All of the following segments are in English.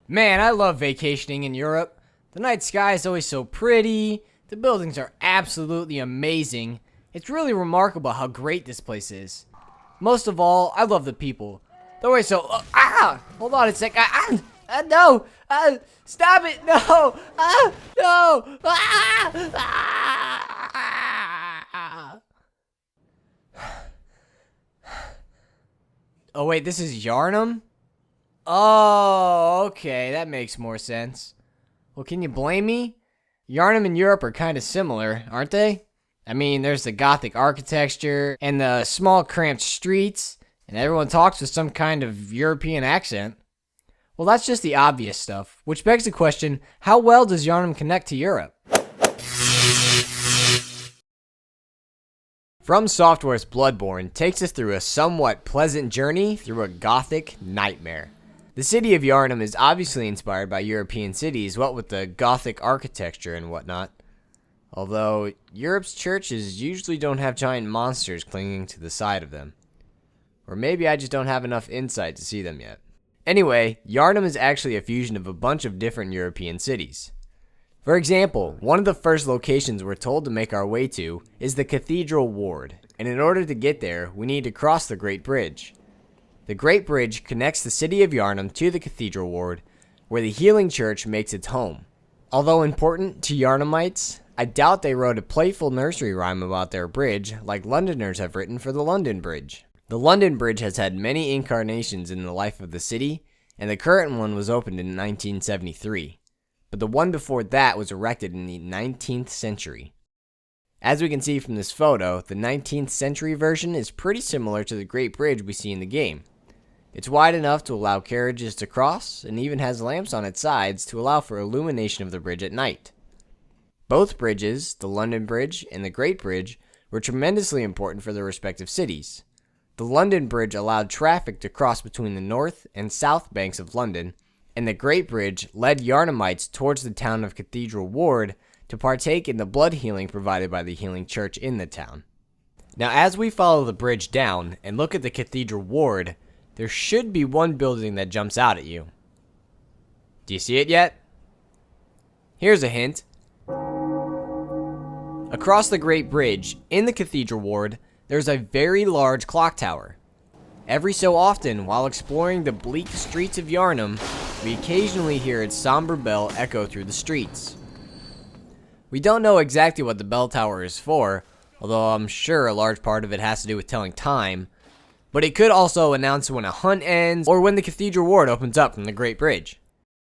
Man, I love vacationing in Europe. The night sky is always so pretty. The buildings are absolutely amazing. It's really remarkable how great this place is. Most of all, I love the people. They're always so... hold on a sec. No! Stop it! No! No! Oh, wait, this is Yharnam? Oh, okay, that makes more sense. Well, can you blame me? Yharnam and Europe are kind of similar, aren't they? I mean, there's the Gothic architecture and the small cramped streets, and everyone talks with some kind of European accent. Well, that's just the obvious stuff, which begs the question, how well does Yharnam connect to Europe? From Software's Bloodborne takes us through a somewhat pleasant journey through a Gothic nightmare. The city of Yharnam is obviously inspired by European cities, what with the Gothic architecture and whatnot. Although, Europe's churches usually don't have giant monsters clinging to the side of them. Or maybe I just don't have enough insight to see them yet. Anyway, Yharnam is actually a fusion of a bunch of different European cities. For example, one of the first locations we're told to make our way to is the Cathedral Ward, and in order to get there, we need to cross the Great Bridge. The Great Bridge connects the city of Yharnam to the Cathedral Ward, where the Healing Church makes its home. Although important to Yharnamites, I doubt they wrote a playful nursery rhyme about their bridge like Londoners have written for the London Bridge. The London Bridge has had many incarnations in the life of the city, and the current one was opened in 1973. But the one before that was erected in the 19th century. As we can see from this photo, the 19th century version is pretty similar to the Great Bridge we see in the game. It's wide enough to allow carriages to cross, and even has lamps on its sides to allow for illumination of the bridge at night. Both bridges, the London Bridge and the Great Bridge, were tremendously important for their respective cities. The London Bridge allowed traffic to cross between the north and south banks of London, and the Great Bridge led Yharnamites towards the town of Cathedral Ward to partake in the blood healing provided by the Healing Church in the town. Now, as we follow the bridge down and look at the Cathedral Ward, there should be one building that jumps out at you. Do you see it yet? Here's a hint. Across the Great Bridge, in the Cathedral Ward, there's a very large clock tower. Every so often, while exploring the bleak streets of Yharnam, we occasionally hear its somber bell echo through the streets. We don't know exactly what the bell tower is for, although I'm sure a large part of it has to do with telling time, but it could also announce when a hunt ends or when the Cathedral Ward opens up from the Great Bridge.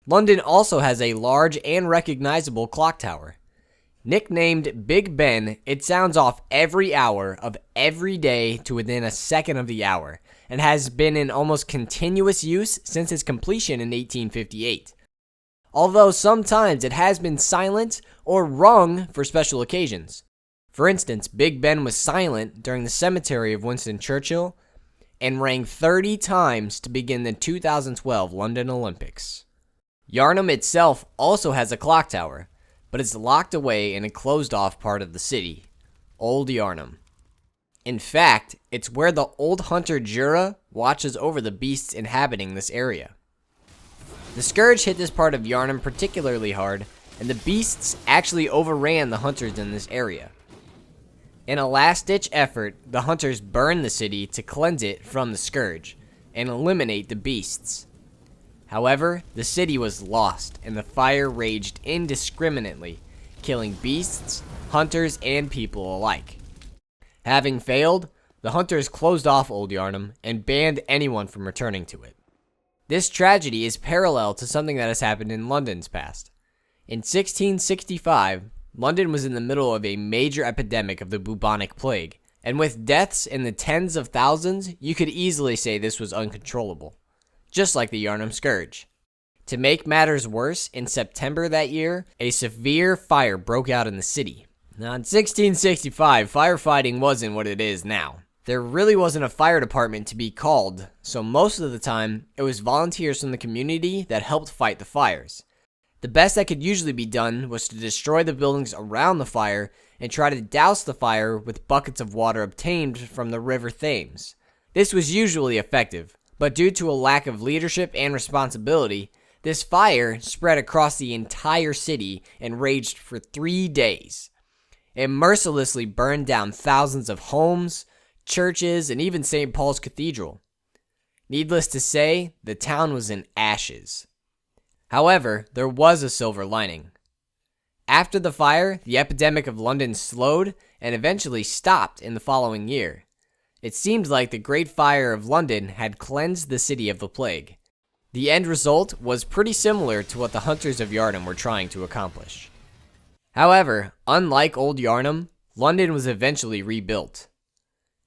London also has a large and recognizable clock tower. Nicknamed Big Ben, it sounds off every hour of every day to within a second of the hour, and has been in almost continuous use since its completion in 1858. Although sometimes it has been silent or rung for special occasions. For instance, Big Ben was silent during the cemetery of Winston Churchill and rang 30 times to begin the 2012 London Olympics. Yharnam itself also has a clock tower, but it's locked away in a closed-off part of the city, Old Yharnam. In fact, it's where the old hunter Jura watches over the beasts inhabiting this area. The scourge hit this part of Yharnam particularly hard, and the beasts actually overran the hunters in this area. In a last-ditch effort, the hunters burned the city to cleanse it from the scourge and eliminate the beasts. However, the city was lost, and the fire raged indiscriminately, killing beasts, hunters, and people alike. Having failed, the hunters closed off Old Yharnam and banned anyone from returning to it. This tragedy is parallel to something that has happened in London's past. In 1665, London was in the middle of a major epidemic of the bubonic plague, and with deaths in the tens of thousands, you could easily say this was uncontrollable, just like the Yharnam Scourge. To make matters worse, in September that year, a severe fire broke out in the city. Now, in 1665, firefighting wasn't what it is now. There really wasn't a fire department to be called, so most of the time, it was volunteers from the community that helped fight the fires. The best that could usually be done was to destroy the buildings around the fire and try to douse the fire with buckets of water obtained from the River Thames. This was usually effective, but due to a lack of leadership and responsibility, This fire spread across the entire city and raged for 3 days. It mercilessly burned down thousands of homes, churches, and even St. Paul's Cathedral. Needless to say, the town was in ashes. However, there was a silver lining. After the fire, the epidemic of London slowed and eventually stopped in the following year. It seemed like the Great Fire of London had cleansed the city of the plague. The end result was pretty similar to what the hunters of Yharnam were trying to accomplish. However, unlike old Yharnam, London was eventually rebuilt.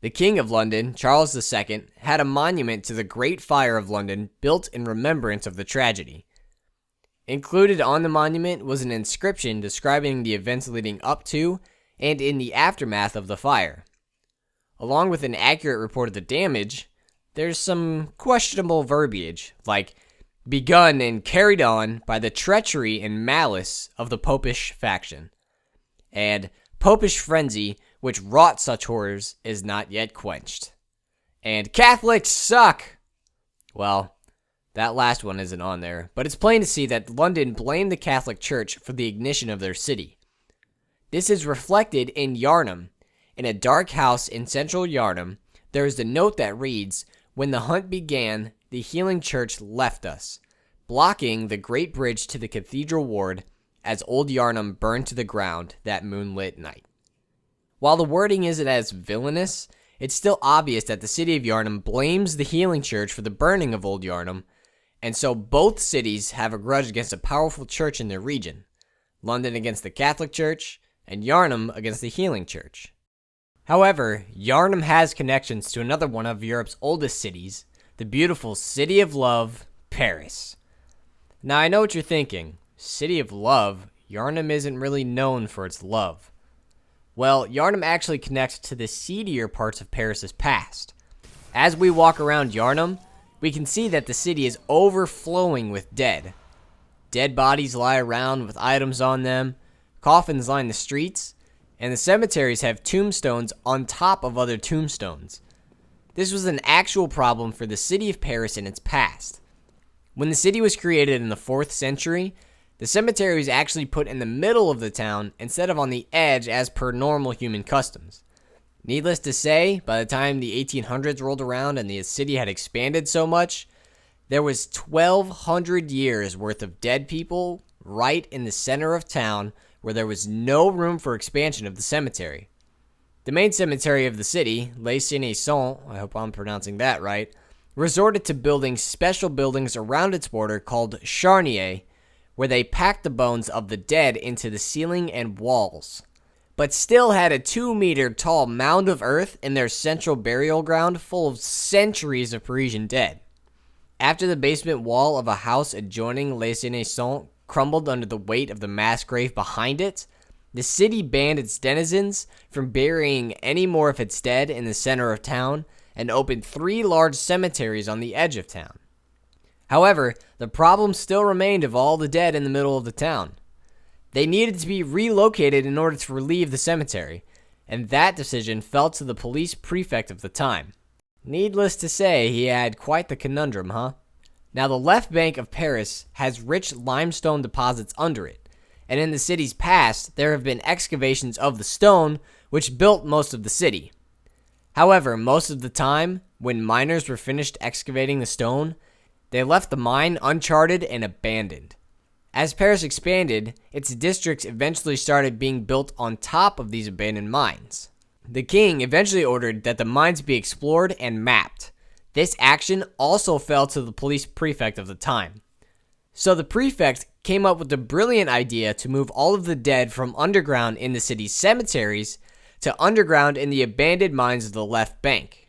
The King of London, Charles II, had a monument to the Great Fire of London built in remembrance of the tragedy. Included on the monument was an inscription describing the events leading up to and in the aftermath of the fire. Along with an accurate report of the damage, there's some questionable verbiage, like begun and carried on by the treachery and malice of the Popish faction, and Popish frenzy which wrought such horrors is not yet quenched, and Catholics suck! Well, that last one isn't on there, but it's plain to see that London blamed the Catholic Church for the ignition of their city. This is reflected in Yharnam. In a dark house in central Yharnam, there is a note that reads, "When the hunt began, the healing church left us, blocking the great bridge to the cathedral ward as old Yharnam burned to the ground that moonlit night." While the wording isn't as villainous, it's still obvious that the city of Yharnam blames the healing church for the burning of old Yharnam, and so both cities have a grudge against a powerful church in their region. London against the Catholic Church, and Yharnam against the healing church. However, Yharnam has connections to another one of Europe's oldest cities, the beautiful City of Love, Paris. Now I know what you're thinking. City of Love? Yharnam isn't really known for its love. Well, Yharnam actually connects to the seedier parts of Paris's past. As we walk around Yharnam, we can see that the city is overflowing with dead. Dead bodies lie around with items on them, coffins line the streets, and the cemeteries have tombstones on top of other tombstones. This was an actual problem for the city of Paris in its past. When the city was created in the 4th century, the cemetery was actually put in the middle of the town instead of on the edge as per normal human customs. Needless to say, by the time the 1800s rolled around and the city had expanded so much, there was 1,200 years worth of dead people right in the center of town where there was no room for expansion of the cemetery. The main cemetery of the city, Les Innocents, I hope I'm pronouncing that right, resorted to building special buildings around its border called charniers, where they packed the bones of the dead into the ceiling and walls, but still had a 2-meter tall mound of earth in their central burial ground full of centuries of Parisian dead. After the basement wall of a house adjoining Les Innocents crumbled under the weight of the mass grave behind it, the city banned its denizens from burying any more of its dead in the center of town and opened 3 large cemeteries on the edge of town. However, the problem still remained of all the dead in the middle of the town. They needed to be relocated in order to relieve the cemetery, and that decision fell to the police prefect of the time. Needless to say, he had quite the conundrum, huh? Now, the left bank of Paris has rich limestone deposits under it, and in the city's past, there have been excavations of the stone, which built most of the city. However, most of the time, when miners were finished excavating the stone, they left the mine uncharted and abandoned. As Paris expanded, its districts eventually started being built on top of these abandoned mines. The king eventually ordered that the mines be explored and mapped. This action also fell to the police prefect of the time. So the prefect came up with the brilliant idea to move all of the dead from underground in the city's cemeteries to underground in the abandoned mines of the left bank.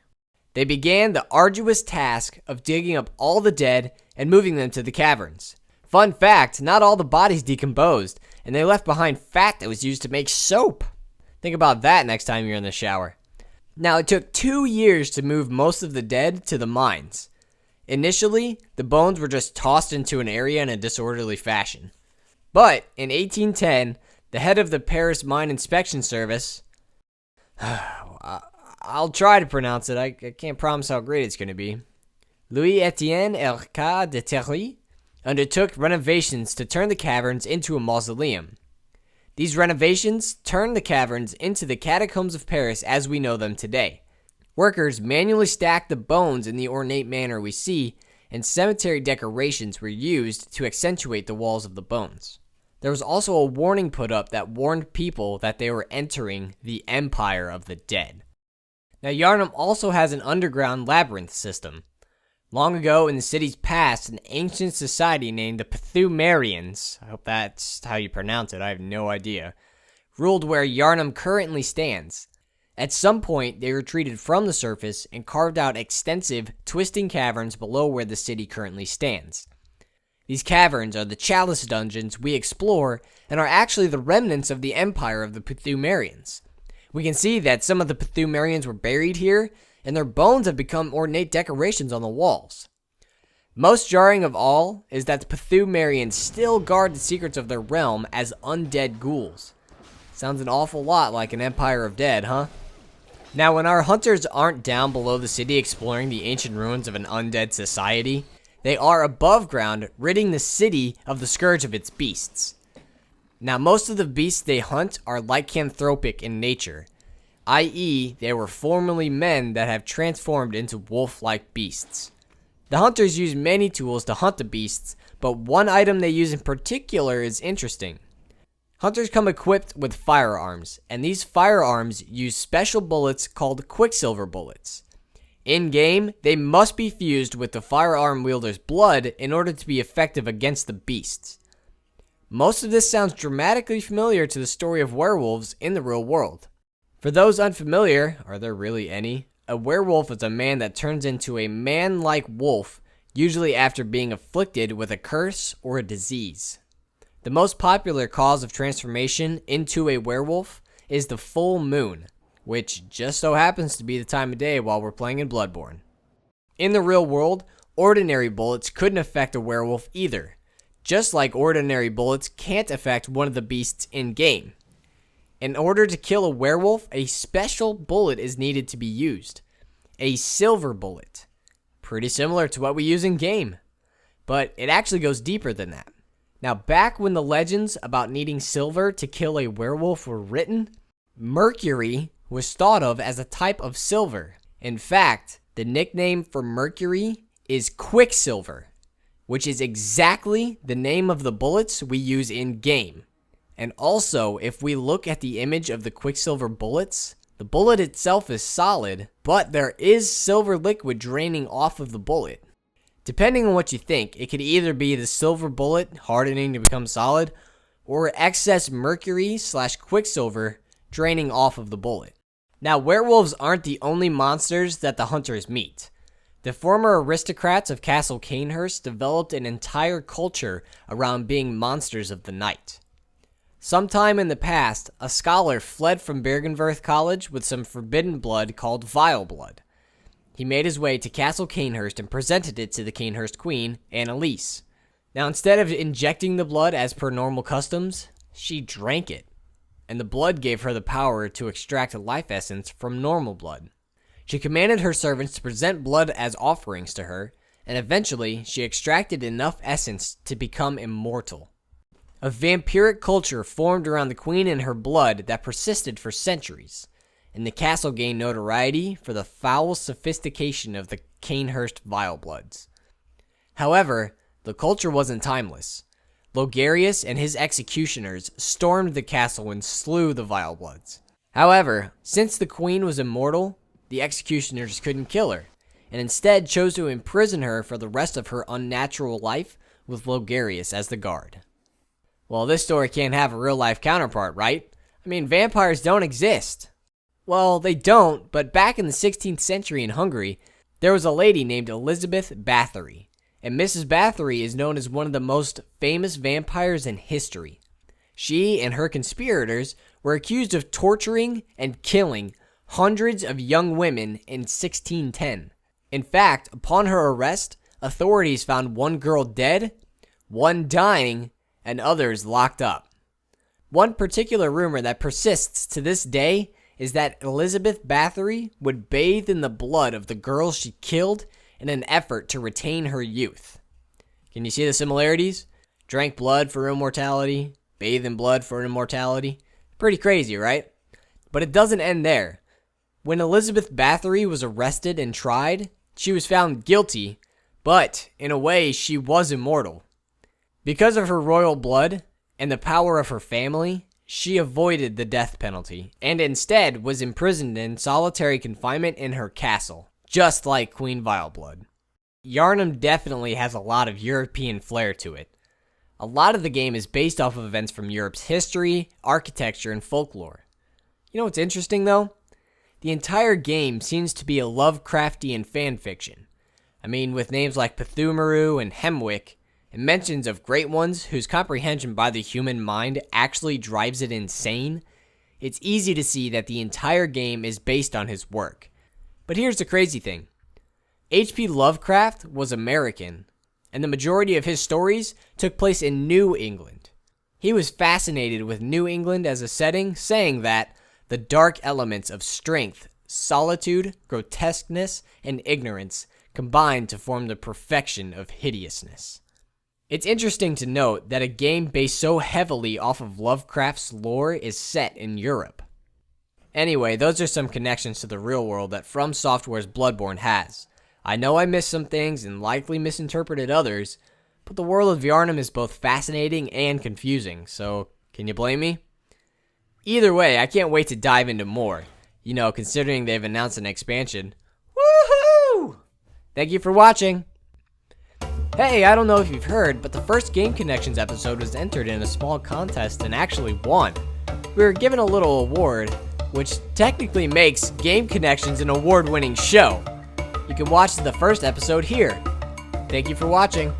They began the arduous task of digging up all the dead and moving them to the caverns. Fun fact, not all the bodies decomposed, and they left behind fat that was used to make soap. Think about that next time you're in the shower. Now, it took 2 years to move most of the dead to the mines. Initially, the bones were just tossed into an area in a disorderly fashion. But in 1810, the head of the Paris Mine Inspection Service, I'll try to pronounce it, I can't promise how great it's going to be, Louis-Étienne Erca de Terry, undertook renovations to turn the caverns into a mausoleum. These renovations turned the caverns into the catacombs of Paris as we know them today. Workers manually stacked the bones in the ornate manner we see, and cemetery decorations were used to accentuate the walls of the bones. There was also a warning put up that warned people that they were entering the Empire of the Dead. Now, Yharnam also has an underground labyrinth system. Long ago in the city's past, an ancient society named the Pthumerians, I hope that's how you pronounce it, I have no idea, ruled where Yharnam currently stands. At some point, they retreated from the surface and carved out extensive, twisting caverns below where the city currently stands. These caverns are the chalice dungeons we explore and are actually the remnants of the empire of the Pthumerians. We can see that some of the Pthumerians were buried here, and their bones have become ornate decorations on the walls. Most jarring of all is that the Pthumerians still guard the secrets of their realm as undead ghouls. Sounds an awful lot like an Empire of Dead, huh? Now, when our hunters aren't down below the city exploring the ancient ruins of an undead society, they are above ground, ridding the city of the scourge of its beasts. Now, most of the beasts they hunt are lycanthropic in nature, i.e., they were formerly men that have transformed into wolf-like beasts. The hunters use many tools to hunt the beasts, but one item they use in particular is interesting. Hunters come equipped with firearms, and these firearms use special bullets called quicksilver bullets. In-game, they must be fused with the firearm wielder's blood in order to be effective against the beasts. Most of this sounds dramatically familiar to the story of werewolves in the real world. For those unfamiliar, are there really any? A werewolf is a man that turns into a man-like wolf, usually after being afflicted with a curse or a disease. The most popular cause of transformation into a werewolf is the full moon, which just so happens to be the time of day while we're playing in Bloodborne. In the real world, ordinary bullets couldn't affect a werewolf either, just like ordinary bullets can't affect one of the beasts in-game. In order to kill a werewolf, a special bullet is needed to be used. A silver bullet. Pretty similar to what we use in-game, but it actually goes deeper than that. Now, back when the legends about needing silver to kill a werewolf were written, mercury was thought of as a type of silver. In fact, the nickname for mercury is quicksilver, which is exactly the name of the bullets we use in-game. And also, if we look at the image of the quicksilver bullets, the bullet itself is solid, but there is silver liquid draining off of the bullet. Depending on what you think, it could either be the silver bullet hardening to become solid, or excess mercury/quicksilver draining off of the bullet. Now, werewolves aren't the only monsters that the hunters meet. The former aristocrats of Castle Cainhurst developed an entire culture around being monsters of the night. Sometime in the past, a scholar fled from Bergenworth College with some forbidden blood called vile blood. He made his way to Castle Cainhurst and presented it to the Cainhurst Queen, Annalise. Now, instead of injecting the blood as per normal customs, she drank it, and the blood gave her the power to extract life essence from normal blood. She commanded her servants to present blood as offerings to her, and eventually she extracted enough essence to become immortal. A vampiric culture formed around the queen and her blood that persisted for centuries, and the castle gained notoriety for the foul sophistication of the Cainhurst Vilebloods. However, the culture wasn't timeless. Logarius and his executioners stormed the castle and slew the Vilebloods. However, since the queen was immortal, the executioners couldn't kill her, and instead chose to imprison her for the rest of her unnatural life with Logarius as the guard. Well, this story can't have a real-life counterpart, right? I mean, vampires don't exist. Well, they don't, but back in the 16th century in Hungary, there was a lady named Elizabeth Bathory, and Mrs. Bathory is known as one of the most famous vampires in history. She and her conspirators were accused of torturing and killing hundreds of young women in 1610. In fact, upon her arrest, authorities found one girl dead, one dying, and others locked up. One particular rumor that persists to this day is that Elizabeth Bathory would bathe in the blood of the girls she killed in an effort to retain her youth. Can you see the similarities? Drank blood for immortality, bathed in blood for immortality. Pretty crazy, right? But it doesn't end there. When Elizabeth Bathory was arrested and tried, she was found guilty, but in a way she was immortal. Because of her royal blood and the power of her family, she avoided the death penalty and instead was imprisoned in solitary confinement in her castle, just like Queen Vileblood. Yharnam definitely has a lot of European flair to it. A lot of the game is based off of events from Europe's history, architecture, and folklore. You know what's interesting though? The entire game seems to be a Lovecraftian fanfiction. I mean, with names like Pethumaru and Hemwick, and mentions of great ones whose comprehension by the human mind actually drives it insane, it's easy to see that the entire game is based on his work. But here's the crazy thing. H.P. Lovecraft was American, and the majority of his stories took place in New England. He was fascinated with New England as a setting, saying that the dark elements of strength, solitude, grotesqueness, and ignorance combined to form the perfection of hideousness. It's interesting to note that a game based so heavily off of Lovecraft's lore is set in Europe. Anyway, those are some connections to the real world that From Software's Bloodborne has. I know I missed some things and likely misinterpreted others, but the world of Yharnam is both fascinating and confusing, so can you blame me? Either way, I can't wait to dive into more, considering they've announced an expansion. Woohoo! Thank you for watching! Hey, I don't know if you've heard, but the first Game Connections episode was entered in a small contest and actually won. We were given a little award, which technically makes Game Connections an award-winning show. You can watch the first episode here. Thank you for watching.